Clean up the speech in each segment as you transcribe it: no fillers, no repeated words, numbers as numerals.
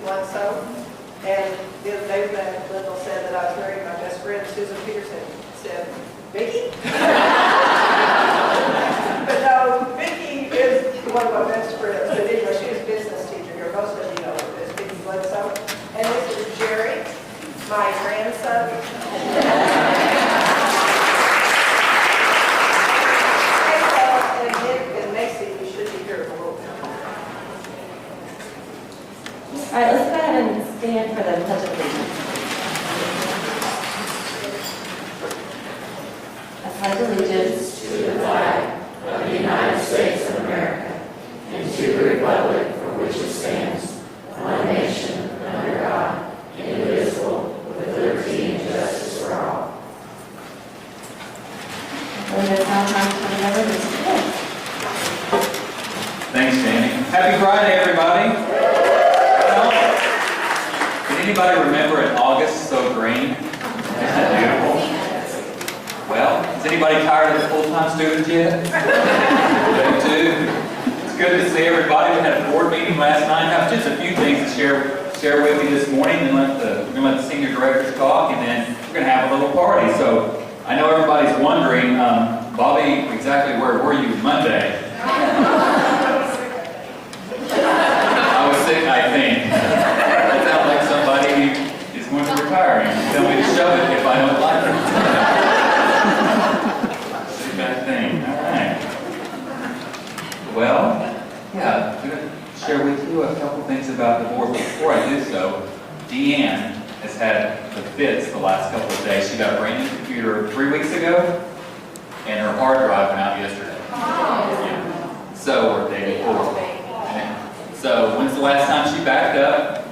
Bledsoe. And the other day when Lyndall said that I was married to my best friend, Susan Peterson, said, Vicki? But no, Vicki is one of my best friends. But anyway, she was a business teacher here. Most of you know her as Vicki Bledsoe. And this is Jerry, my grandson. All right, let's go ahead and stand for the Pledge of Allegiance. I pledge allegiance to the flag of the United States of America and to the republic for which it stands, one nation, under God, indivisible, with liberty and justice for all. Well, there's now time to turn it over to Mr. Pitt. Thanks, Jamie. Happy Friday, everybody. Can anybody remember an August so green? Isn't that beautiful? Well, is anybody tired of the full-time students yet? They too. It's good to see everybody. We had a board meeting last night. I have just a few things to share with you this morning, and we're going to let the senior directors talk, and then we're going to have a little party. So I know everybody's wondering, Bobby, exactly where were you Monday? I was sick, I think. That sounds like somebody who is going to retire and tell me to shove it if I don't like it. Pretty bad thing. All right. Well, yeah, I'm going to share with you a couple things about the board. But before I do so, Deanne has had the fits the last couple of days. She got a brand new computer 3 weeks ago, and her hard drive went out yesterday. Yeah. So, or the day before. So, when's the last time she backed up?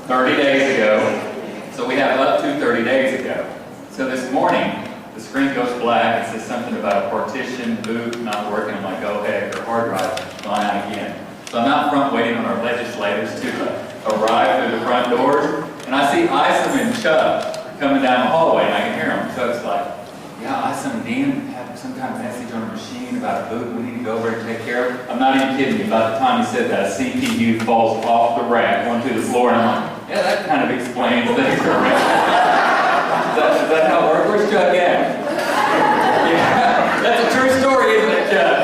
30 days ago. So we have up to 30 days ago. So this morning, the screen goes black. It says something about a partition, boot, not working. I'm like, oh heck, her hard drive gone out again. So I'm out front waiting on our legislators to arrive through the front doors. And I see Isom and Chuck coming down the hallway, and I can hear them. Chuck's like, yeah, Isom and Dean have some kind of message on a machine about a boot we need to go over and take care of. I'm not even kidding you. By the time he said that, a CPU falls off the rack onto the floor, and I'm like, yeah, that kind of explains things. Is that how it works? Where's Chuck at? Yeah, that's a true story, isn't it, Chuck?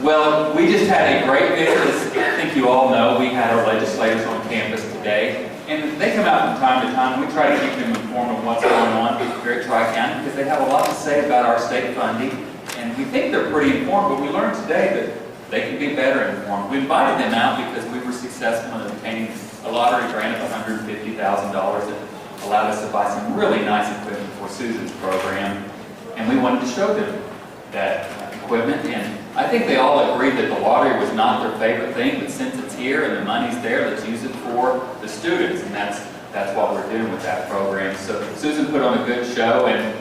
Well, we just had a great visit. As I think you all know, we had our legislators on campus today. And they come out from time to time. We try to keep them informed of what's going on here at Tri-County because they have a lot to say about our state funding. And we think they're pretty informed, but we learned today that they can be better informed. We invited them out because we were successful in obtaining a lottery grant of $150,000 that allowed us to buy some really nice equipment for Susan's program. And we wanted to show them that equipment. And I think they all agreed that the lottery was not their favorite thing, but since it's here and the money's there, let's use it for the students. And that's what we're doing with that program. So Susan put on a good show, and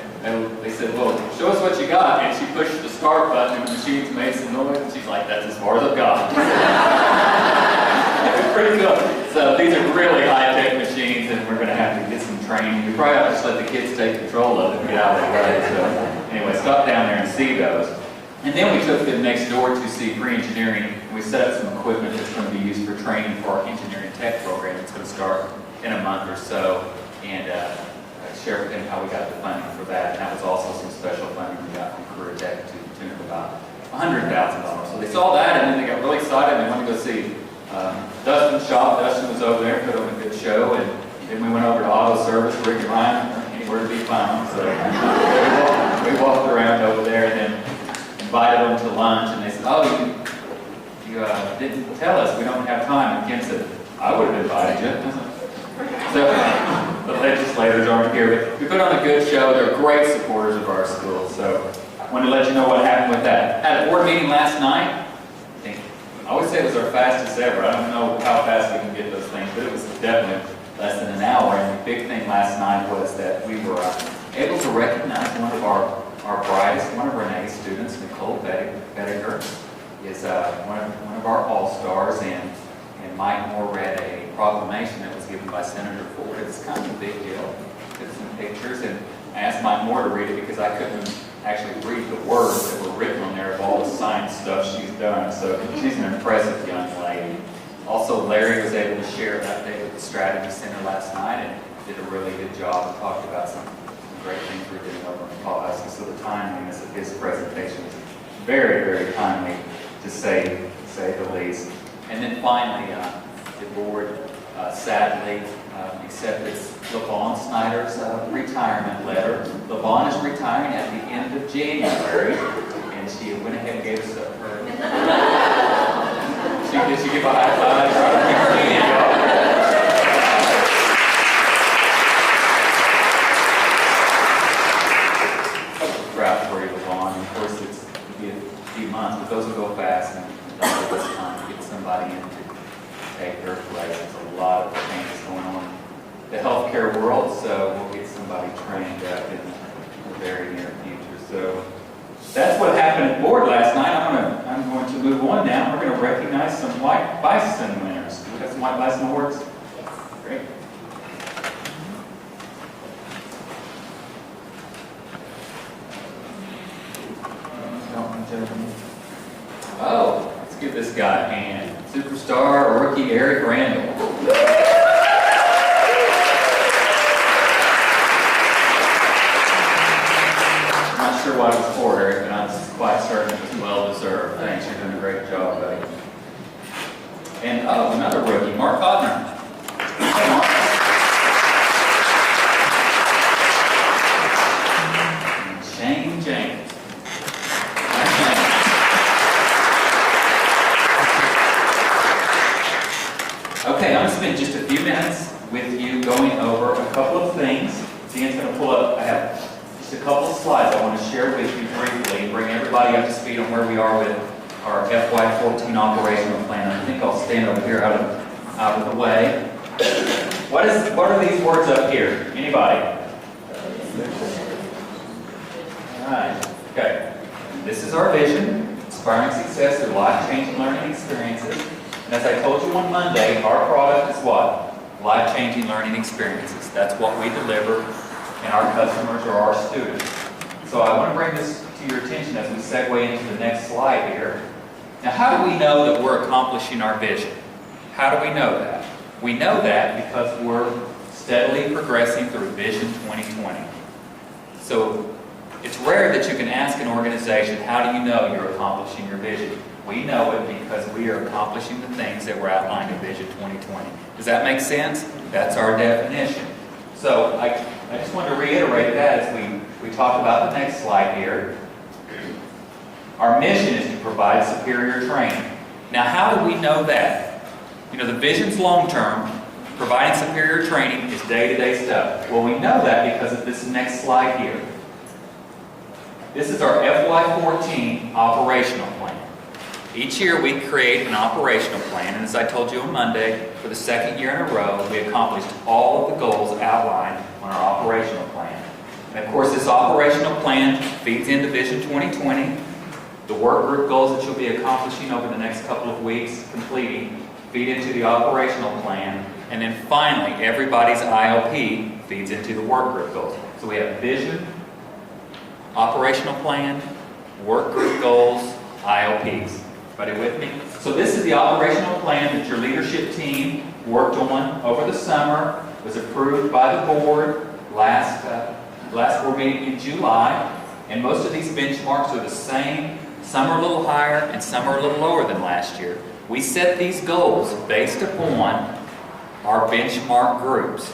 they said, well, show us what you got. And she pushed the start button, and the machines made some noise, and she's like, that's as far as I've got. It was pretty cool. So these are really high-tech machines, and we're going to have to get some training. We probably have to just let the kids take control of it and get out of the way. So anyway, stop down there and see those. And then we took them next door to see pre-engineering, and we set up some equipment that's going to be used for training for our engineering tech program. It's going to start in a month or so, and share with them how we got the funding for that. And that was also some special funding we got from Career Tech to the tune of about $100,000. So they saw that, and then they got really excited, and they wanted to go see Dustin's shop. Dustin was over there, put on a good show, and then we went over to Auto Service. Rick and Ryan weren't anywhere to be found, so we walked around over there, and then invited them to lunch, and they said, oh, you didn't tell us, we don't have time. And Ken said, I would have invited you. So the legislators aren't here, but we put on a good show. They're great supporters of our school, so I wanted to let you know what happened with that. Had a board meeting last night. I always say it was our fastest ever. I don't know how fast we can get those things, but it was definitely less than an hour. And the big thing last night was that we were able to recognize one of our brightest, one of Renee's students, Nicole Bettiger, is one of our all-stars, and Mike Moore read a proclamation that was given by Senator Ford. It's kind of a big deal. Took some pictures, and I asked Mike Moore to read it because I couldn't actually read the words that were written on there of all the science stuff she's done. So she's an impressive young lady. to share an update with the Strategy Center last night and did a really good job. Talked about some great things we're doing over in Tallahassee. So the timeliness of his presentation was very, very timely, to say the least. And then finally, the board sadly accepted LaVon Snyder's retirement letter. LaVon is retiring at the end of January, and she went ahead and gave us her. Did she give a high five? Proud for you, LaVon. Of course, it'll be a few months, but those will go fast, and it's time to get somebody in to take her place. There's a lot of changes going on in the healthcare world, so we'll get somebody trained up in the very near future. So that's what happened at board last night. I'm going to move on now. We're going to recognize some White Bison winners. Do we have some White Bison awards? Great. Oh, let's give this guy a hand. Superstar rookie Eric Randall. I'm not sure what it was for, Eric, but I'm quite certain it was well deserved. Thanks, you're doing a great job, buddy. And oh, another rookie, Mark Hodner. Hey, Mark. And Shane James. Okay, I'm going to spend just a few minutes with you going over a couple of things. Dan's going to pull up, I have just a couple of slides I want to share with you briefly and bring everybody up to speed on where we are with our FY14 operational plan. I think I'll stand over here out of the way. What are these words up here? Anybody? All right, okay. This is our vision, inspiring success through life-changing learning experiences. And as I told you on Monday, our product is what? Life-changing learning experiences. That's what we deliver, and our customers are our students. So I want to bring this to your attention as we segue into the next slide here. Now, how do we know that we're accomplishing our vision? How do we know that? We know that because we're steadily progressing through Vision 2020. So it's rare that you can ask an organization, how do you know you're accomplishing your vision? We know it because we are accomplishing the things that were outlined in Vision 2020. Does that make sense? That's our definition. So I just want to reiterate that as we talk about the next slide here. Our mission is to provide superior training. Now, how do we know that? You know, the vision's long-term. Providing superior training is day-to-day stuff. Well, we know that because of this next slide here. This is our FY14 operational plan. Each year we create an operational plan, and as I told you on Monday, for the second year in a row, we accomplished all of the goals outlined on our operational plan. And of course, this operational plan feeds into Vision 2020. The work group goals that you'll be accomplishing over the next couple of weeks, completing, feed into the operational plan. And then finally, everybody's IOP feeds into the work group goals. So we have vision, operational plan, work group goals, IOPs. Everybody with me? So this is the operational plan that your leadership team worked on over the summer. It was approved by the board last board meeting in July. And most of these benchmarks are the same. Some are a little higher and some are a little lower than last year. We set these goals based upon our benchmark groups.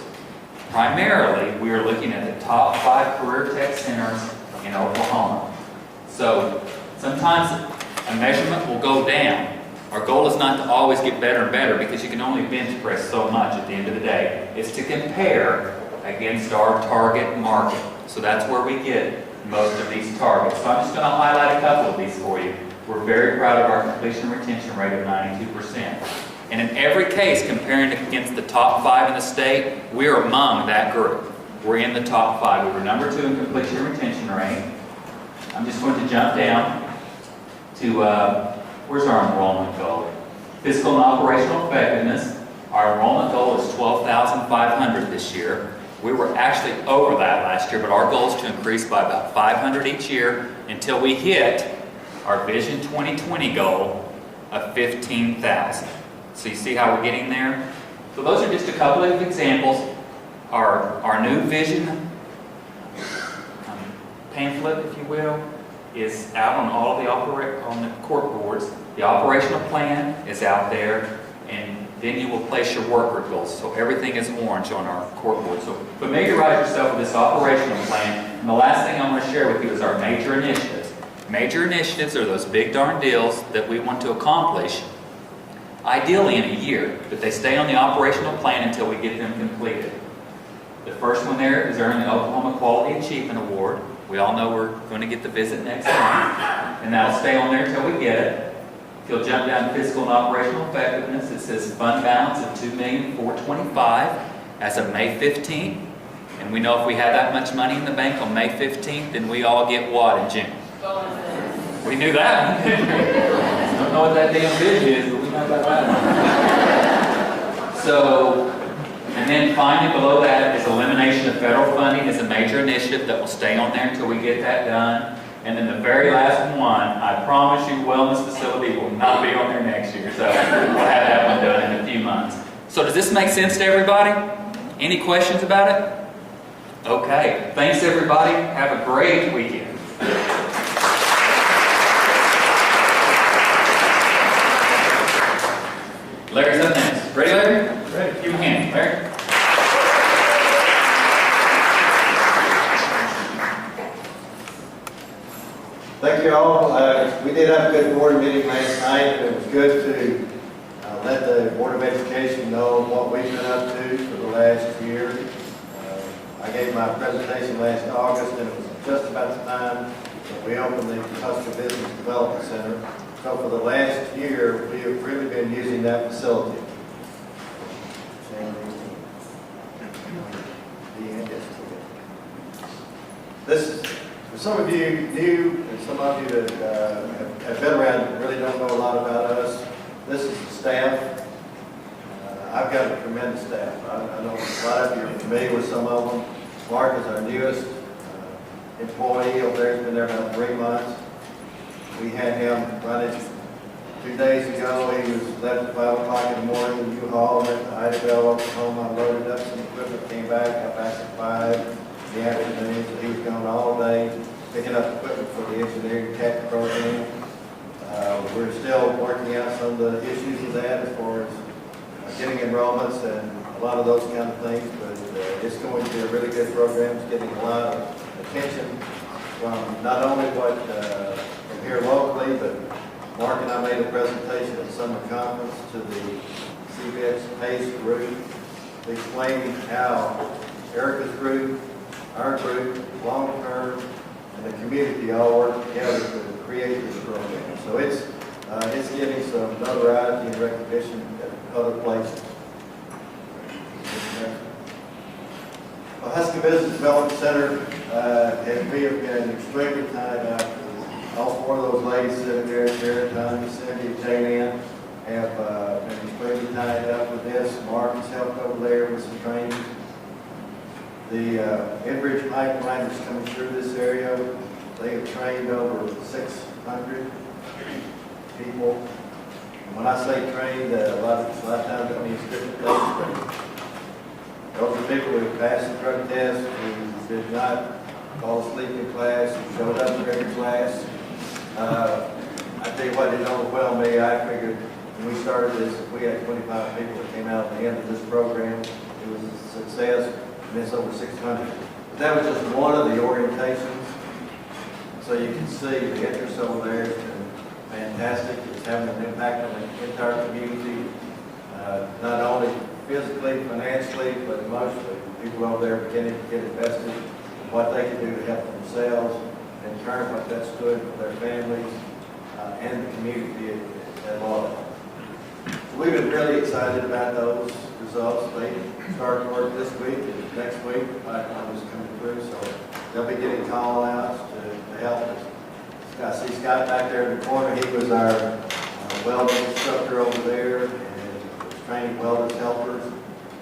Primarily, we are looking at the top 5 career tech centers in Oklahoma. So sometimes a measurement will go down. Our goal is not to always get better and better because you can only bench press so much at the end of the day. It's to compare against our target market. So that's where we get most of these targets. So I'm just going to highlight a couple of these for you. We're very proud of our completion retention rate of 92%. And in every case, comparing against the top 5 in the state, we're among that group. We're in the top 5. We were number 2 in completion retention rate. I'm just going to jump down to, where's our enrollment goal? Fiscal and operational effectiveness. Our enrollment goal is 12,500 this year. We were actually over that last year, but our goal is to increase by about 500 each year until we hit our Vision 2020 goal of 15,000. So you see how we're getting there? So those are just a couple of examples. Our new vision pamphlet, if you will, is out on all of the on the court boards. The operational plan is out there, and then you will place your work goals. So everything is orange on our court board. So familiarize yourself with this operational plan. And the last thing I'm going to share with you is our major initiatives. Major initiatives are those big darn deals that we want to accomplish, ideally in a year, but they stay on the operational plan until we get them completed. The first one there is earning the Oklahoma Quality Achievement Award. We all know we're going to get the visit next month, and that'll stay on there until we get it. If you'll jump down to fiscal and operational effectiveness, it says fund balance of $2,425,000 as of May 15th. And we know if we have that much money in the bank on May 15th, then we all get what in June? We knew that. Don't know what that damn bid is, but we know about that one. So, and then finally below that is elimination of federal funding is a major initiative that will stay on there until we get that done. And then the very last one, I promise you, wellness facility will not be on there next year. So we'll have that one done in a few months. So does this make sense to everybody? Any questions about it? Okay. Thanks, everybody. Have a great weekend. Larry's up next. Ready, Larry? Ready. Give him a hand. Larry? Thank you all. We did have a good board meeting last night. It was good to let the Board of Education know what we've been up to for the last year. I gave my presentation last August, and it was just about the time that we opened the Custer Business Development Center. So for the last year, we have really been using that facility. This is, for some of you new, and some of you that have been around and really don't know a lot about us, this is the staff. I've got a tremendous staff. I know a lot of you are familiar with some of them. Mark is our newest employee over there. He's been there about 3 months. We had him running 2 days ago. He was left at 5 o'clock in the morning in U-Haul, went to Idabel, Oklahoma, loaded up some equipment, came back, got back at 5 in the afternoon. So he was gone all day picking up equipment for the engineering tech program. We're still working out some of the issues with that as far as getting enrollments and a lot of those kind of things, but it's going to be a really good program. It's getting a lot of attention from not only what from here locally, but Mark and I made a presentation at summer conference to the CBX PACE group explaining how Erica's group, our group, long-term, and the community all work together to create this program. So it's getting some notoriety and recognition at other places. The Husky Business Development Center, we have been extremely tied up. All 4 of those ladies sitting there, Sarah, Tony, Cindy, and Jane have been extremely tied up with this. Mark has helped over there with some training. The Enbridge pipeline is coming through this area. They have trained over 600 people. And when I say trained, a lot of times that means different things. Those are people who passed the drug test, who did not fall asleep in class, who showed up during class. I tell you what, it overwhelmed me. I figured when we started this, if we had 25 people that came out at the end of this program, it was a success, and it's over 600. But that was just one of the orientations. So you can see the interest over there has been fantastic. It's having an impact on the entire community, not only physically, financially, but emotionally. People over there beginning to get invested in what they can do to help themselves, in turn what that's good for their families and the community at large. So we've been really excited about those results. They start work this week and next week. The pipeline is coming through, so they'll be getting call outs to help us. I see Scott back there in the corner. He was our welding instructor over there and training welders helpers.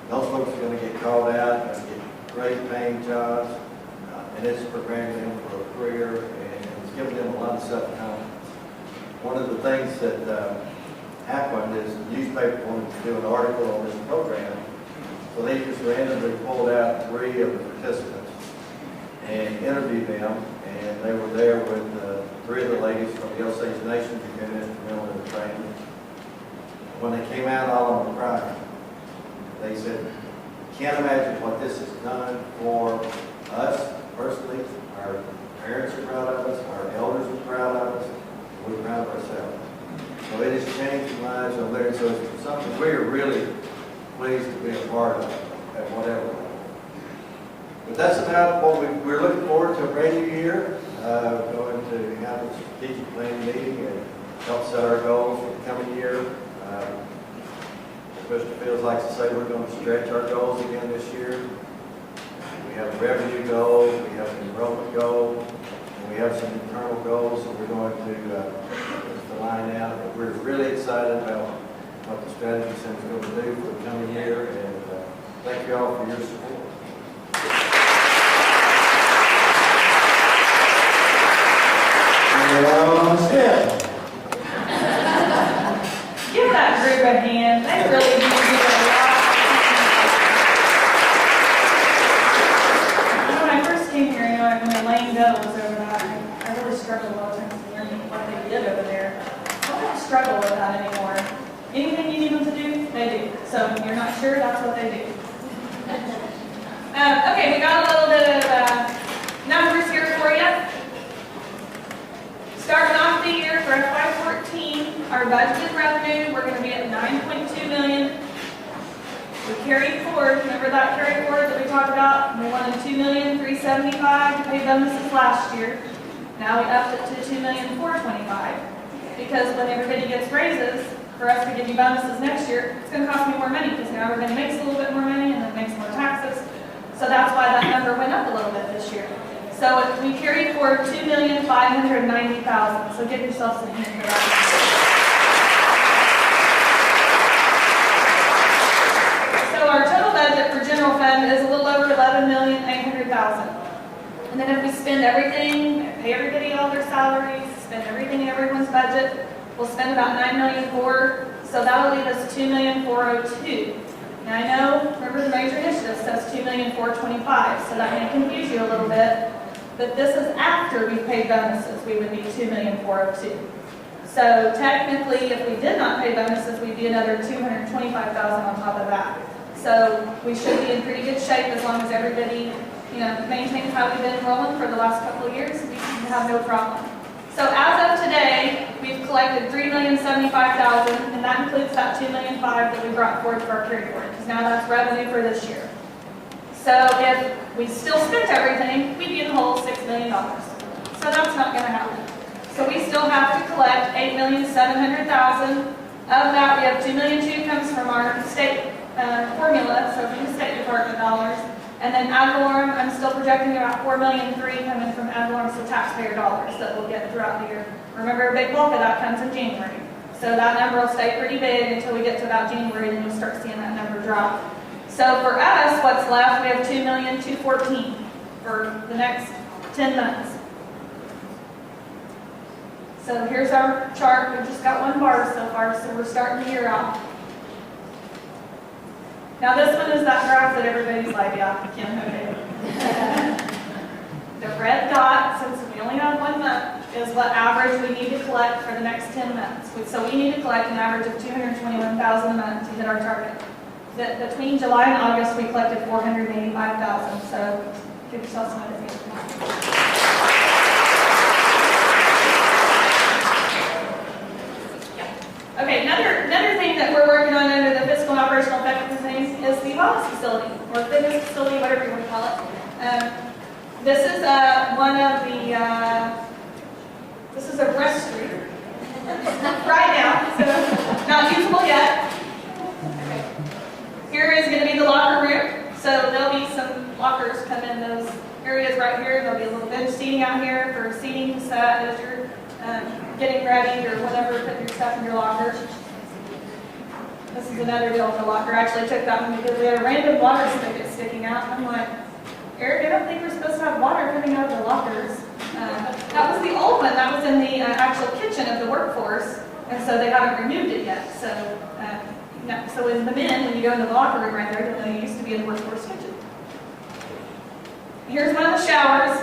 Those folks are going to get called out and get great paying jobs, and it's preparing them for a career and it's giving them a lot of self-confidence. One of the things that happened is the newspaper wanted to do an article on this program. So they just randomly pulled out 3 of the participants and interviewed them. And they were there with 3 of the ladies from the Osage Nation who came instrumental in the training. When they came out, all of them cried. They said, can't imagine what this has done for us personally. Our parents are proud of us, our elders are proud of us, and we're proud of ourselves. So it has changed lives over there. So it's something we're really pleased to be a part of at whatever level. But that's about what we're looking forward to a brand new year. Going to have a strategic planning meeting and help set our goals for the coming year. Mr. Fields likes to say we're going to stretch our goals again this year. We have a revenue goal, we have an enrollment goal, and we have some internal goals that we're going to line out. But we're really excited about what the strategy center is going to do for the coming year, and thank you all for your support. Give that group a hand. They really do do a lot. When I first came here, when Elaine Bell was over that, I really struggled a lot of times learning what they did over there. I don't struggle with that anymore. Anything you need them to do, they do. So you're not sure, that's what they do. Okay, we got a little bit of numbers here for you. Starting off the year for FY14, our budgeted revenue, we're going to be at $9.2 million. We carried forward, remember that carry forward that we talked about? We wanted $2,375,000 to pay bonuses last year. Now we upped it to $2,425,000 because when everybody gets raises, for us to give you bonuses next year, it's going to cost me more money because now everybody makes a little bit more money and then makes more taxes. So that's why that number went up a little bit this year. So we carried forward $2,590,000. So give yourselves a hand for that. So our total budget for general fund is a little over $11,800,000. And then if we spend everything, pay everybody all their salaries, spend everything in everyone's budget, we'll spend about $9,400,000. So that'll leave us $2,402,000. Now I know, remember the major initiative says $2,425,000, so that may confuse you a little bit. But this is after we paid bonuses, we would be $2,402,000. So technically, if we did not pay bonuses, we'd be another $225,000 on top of that. So we should be in pretty good shape as long as everybody, maintains how we've been rolling for the last couple of years. We should have no problem. So as of today, we've collected $3,075,000, and that includes that $2,500,000 that we brought forward for our carry forward, because now that's revenue for this year. So if we still spent everything, we'd be in the hole $6 million. So that's not going to happen. So we still have to collect $8,700,000. Of that, we have $2,200,000 comes from our state formula, so from the State Department dollars. And then ad valorem, I'm still projecting about $4,300,000 coming from ad valorem, so taxpayer dollars that we'll get throughout the year. Remember, a big bulk of that comes in January. So that number will stay pretty big until we get to about January, and you'll start seeing that number drop. So for us, what's left, we have $2,214,000 for the next 10 months. So here's our chart. We've just got one bar so far, so we're starting the year out. Now this one is that graph that everybody's like, yeah, Kim, okay. The red dot, since we only have 1 month, is what average we need to collect for the next 10 months. So we need to collect an average of $221,000 a month to hit our target. Between July and August, we collected $485,000. So give yourself some other things. Okay, another thing that we're working on under the fiscal and operational effectiveness things is the wellness facility, or fitness facility, whatever you want to call it. This is one of the, this is a restroom right now, so not usable yet. Okay. Here is going to be the locker room, so there'll be some lockers come in those areas right here. There'll be a little bench seating out here for seating to set as you're getting ready or whatever, putting your stuff in your locker. This is another deal with the locker. I actually took that one because we had a random water spigot sticking out. I'm like, Eric, I don't think we're supposed to have water coming out of the lockers. That was the old one. That was in the actual kitchen of the workforce. and so they haven't removed it yet. So, so in the men, when you go in the locker room right there, they used to be in the workforce kitchen. Here's one of the showers.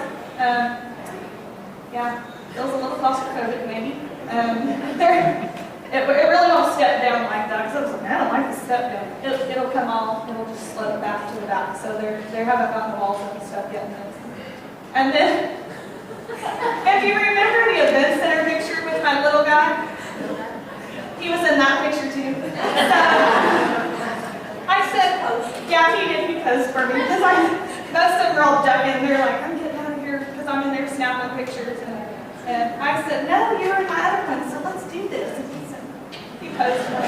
Yeah, feels a little claustrophobic maybe. It really won't step down like that, because I was like, I don't like the step down. It'll come off, it'll just slope back to the back. So they haven't gotten the walls up and stuff yet. And then, if you remember the event center picture with my little guy, he was in that picture too. So, I said, yeah, he did. He posed for me, because most of them are all ducking. They're like, I'm getting out of here, because I'm in there snapping pictures. And I said, no, you're in my other one, so let's do this. And he posed for me.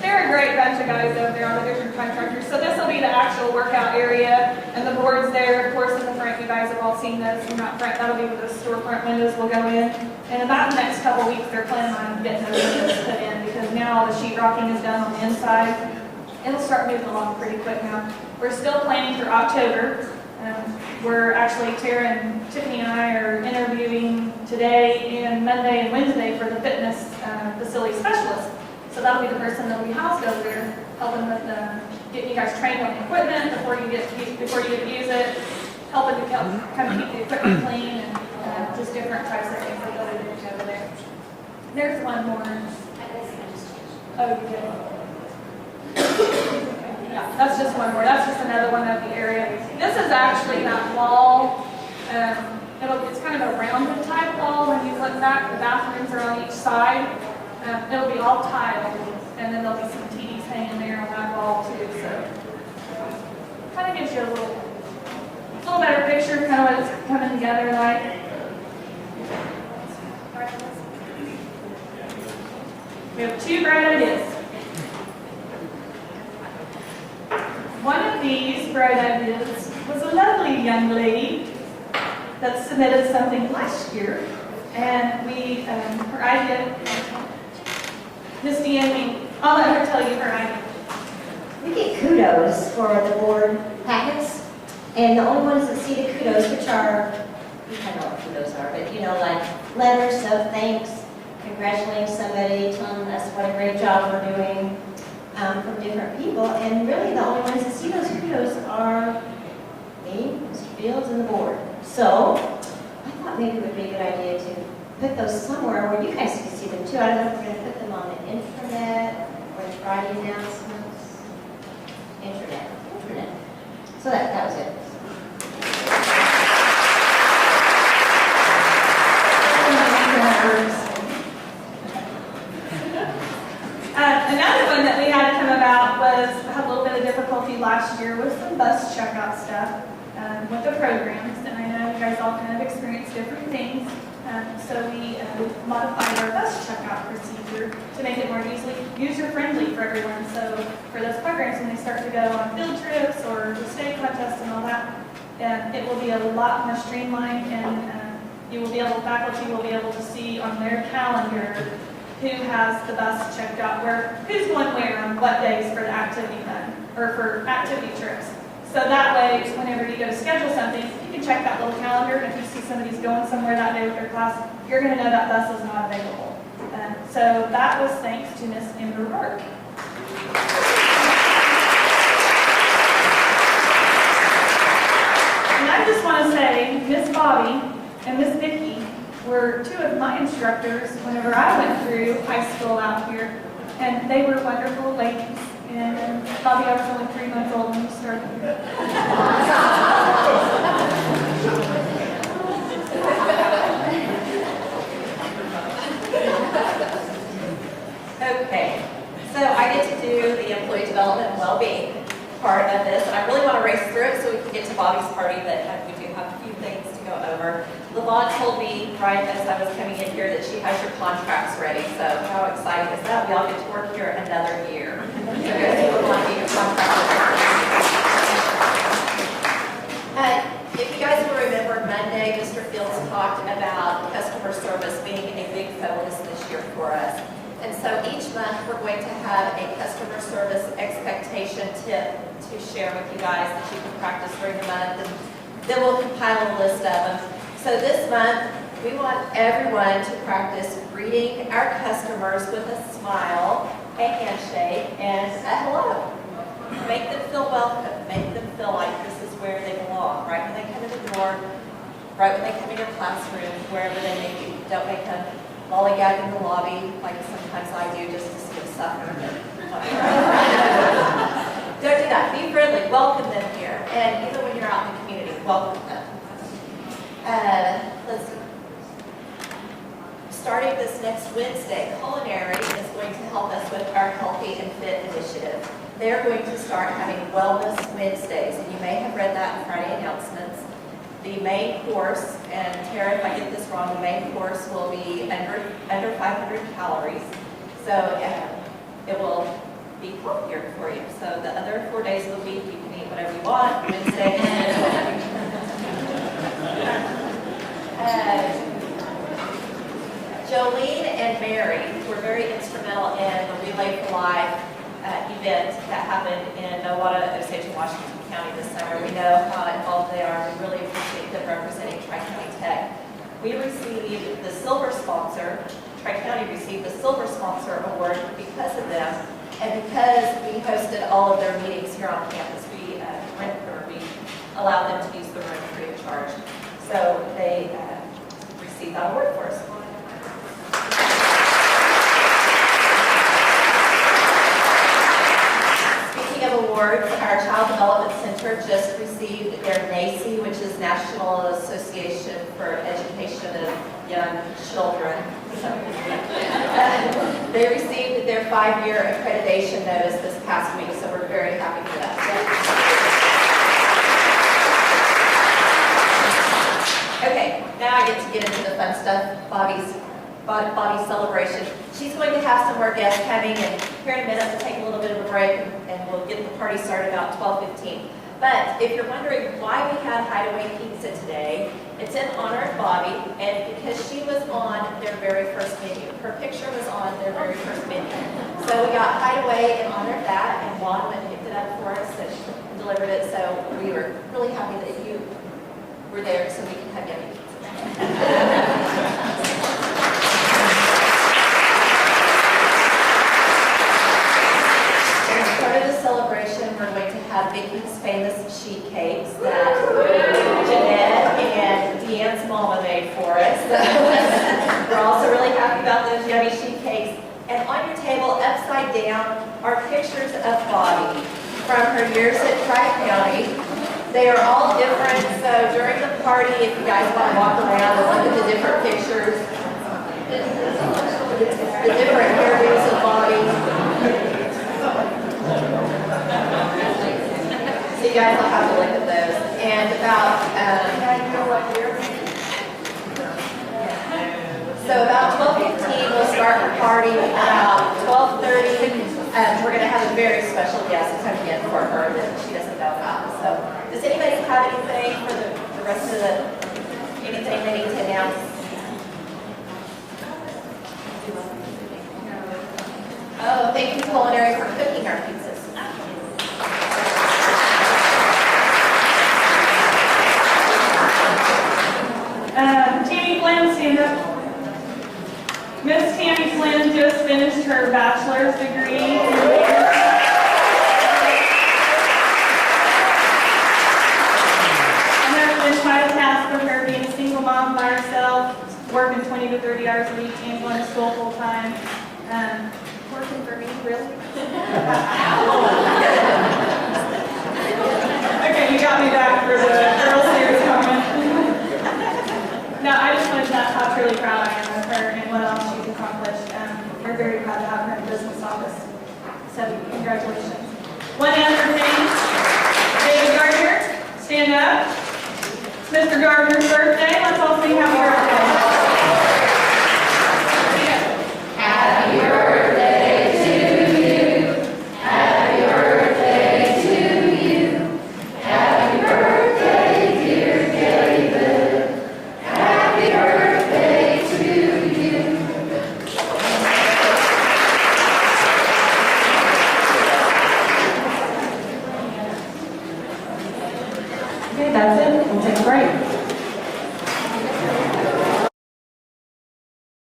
They're a great bunch of guys over there on the different contractors. So this will be the actual workout area, and the boards there, of course, in the front. You guys have all seen those. And not front, that'll be where those storefront windows will go in. And about the next couple weeks, they're planning on getting those windows put in, because now all the sheetrocking is done on the inside. It'll start moving along pretty quick now. We're still planning for October. We're actually, Tara and Tiffany and I are interviewing today and Monday and Wednesday for the fitness facility specialist. So that'll be the person that'll be housed over there, helping with getting you guys trained on the equipment before you get to use it, helping to kind of keep the equipment clean, and just different types of things that they'll do over there. There's one more. Oh, you did. Yeah, that's just one more. That's just another one of the area. This is actually that wall. It's kind of a rounded type wall. When you look back, the bathrooms are on each side. It'll be all tiled, and then there'll be some TVs hanging there on that wall too. So, kind of gives you a little better picture, kind of what it's coming together like. We have two bright ideas. One of these bright ideas was a lovely young lady that submitted something last year, and her idea. Miss Deanne, I'll let her tell you her idea. We get kudos for the board packets, and the only ones that see the kudos, which are, you kind of know what kudos are, but like letters of thanks, congratulating somebody, telling us what a great job we're doing from different people, and really the only ones that see those kudos are me, Mr. Fields, and the board. So I thought maybe it would be a good idea to put those somewhere where you guys can see them too. I don't know if we're going to put them on the intranet or the Friday announcements. Internet. So that was it. Another one that we had come about had a little bit of difficulty last year with some bus checkout stuff with the programs, and I know you guys all kind of experience different things. So we modified our bus checkout procedure to make it more user-friendly for everyone. So for those programs, when they start to go on field trips or the state contests and all that, it will be a lot more streamlined, and faculty will be able to see on their calendar who has the bus checked out, who's going where on what days for the activity fund or for activity trips. So that way, whenever you go to schedule something, you can check that little calendar, and if you see somebody's going somewhere that day with their class, you're going to know that bus is not available. So that was thanks to Miss Amber Burke. And I just want to say, Miss Bobby and Miss Vicki were two of my instructors whenever I went through high school out here, and they were wonderful ladies. And Bobby, I was only 3 months old when you started here. Okay, so I get to do the employee development and well-being part of this, and I really want to race through it so we can get to Bobby's party, but we do have a few things to go over. Lavon told me right as I was coming in here that she has your contracts ready, so how exciting is that? We all get to work here another year. So guys, we want to get your contracts. If you guys will remember, Monday, Mr. Fields talked about customer service being a big focus this year for us. And so each month, we're going to have a customer service expectation tip to share with you guys that you can practice during the month, and then we'll compile a list of them. So this month, we want everyone to practice greeting our customers with a smile, a handshake, and a hello. Make them feel welcome. Make them feel like this is where they belong, right when they come in the door, right when they come in your classroom, wherever they may be. Don't make them lollygag in the lobby like sometimes I do just to see them suffer. Don't do that. Be friendly. Welcome them here. And even when you're out in the community, welcome them. Let's see. Starting this next Wednesday, Culinary is going to help us with our Healthy and Fit initiative. They're going to start having Wellness Wednesdays, and you may have read that in Friday announcements. The main course, and Tara, if I get this wrong, the main course will be under 500 calories. So it will be healthier for you. So the other 4 days of the week, you can eat whatever you want. Wednesday. Jolene and Mary were very instrumental in the Relay for Life event that happened in Nowata, Osage, Washington County this summer. We know how involved they are. We really appreciate them representing Tri-County Tech. We received the silver sponsor, Tri-County received the silver sponsor award because of them, and because we hosted all of their meetings here on campus, we allowed them to use the room free of charge. So they received that award for us. Speaking of awards, our Child Development Center just received their NACE, which is National Association for Education of Young Children. They received their 5-year accreditation notice this past week, so we're very happy for that. Okay, now I get to get into the fun stuff, Bobby's celebration. She's going to have some more guests coming, and here in a minute we'll take a little bit of a break and we'll get the party started about 12:15. But if you're wondering why we had Hideaway Pizza today, it's in honor of Bobby, and because she was on their very first menu. Her picture was on their very first menu. So we got Hideaway in honor of that, and Juan went and picked it up for us and delivered it. So we were really happy that you were there so we can have yummy pizza. As part of the celebration, we're going to have Vicky's famous sheet cakes that Jeanette and Deanne's mama made for us. We're also really happy about those yummy sheet cakes. And on your table, upside down, are pictures of Bobby from her years at Tri-County. They are all different, so during the party, if you guys want to walk around and look at the different pictures, the different hairdos of Bobby. So you guys will have to look at those. And about, so about 12:15, we'll start the party. About 12:30, we're going to have a very special guest coming in for her that she doesn't know about. So does anybody have anything for the rest of anything they need to announce? Oh, thank you, Culinary, for cooking our pizzas. Tammy Flynn, stand up. Miss Tammy Flynn just finished her bachelor's degree. And there's been quite a task for her being a single mom by herself, working 20 to 30 hours a week and going to school full time. Working for me, really? Okay, you got me back for the Girl Series comment. No, I just wanted to tell how truly proud I am of her and what else she's accomplished. We're very proud to have her in the business office. So, congratulations. One other thing, David Gardner, stand up. It's Mr. Gardner's birthday. Let's all sing happy birthday.